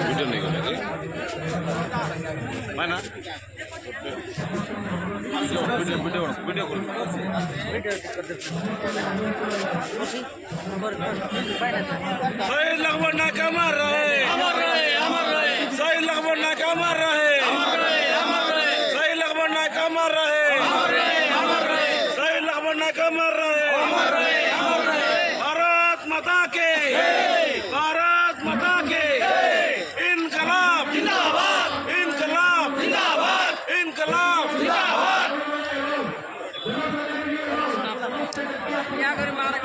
video নেই না video video video করুন सही लगभग नाकाम रहे सही लगभग नाकाम रहे सही लगभग नाकाम रहे सही लगभग नाकाम रहे भारत माता के इनकलाब जिंदाबाद इनकलाब जिंदाबाद इनकलाब जिंदाबाद क्या करें मारा